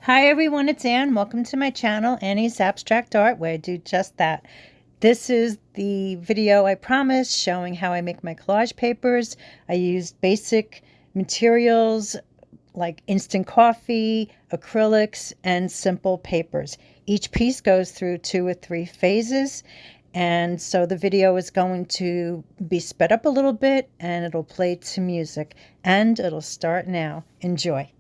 Hi everyone, it's Anne. Welcome to my channel, Annie's Abstract Art, where I do just that. This is the video I promised showing how I make my collage papers. I used basic materials like instant coffee, acrylics, and simple papers. Each piece goes through 2 or 3 phases, and so the video is going to be sped up a little bit and it'll play to music, and it'll start now. Enjoy.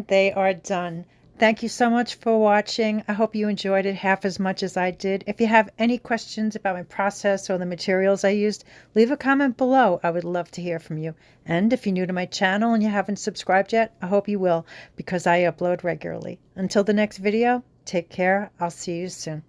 and they are done. Thank you so much for watching. I hope you enjoyed it half as much as I did. If you have any questions about my process or the materials I used, leave a comment below. I would love to hear from you. And if you're new to my channel and you haven't subscribed yet, I hope you will, because I upload regularly. Until the next video, take care. I'll see you soon.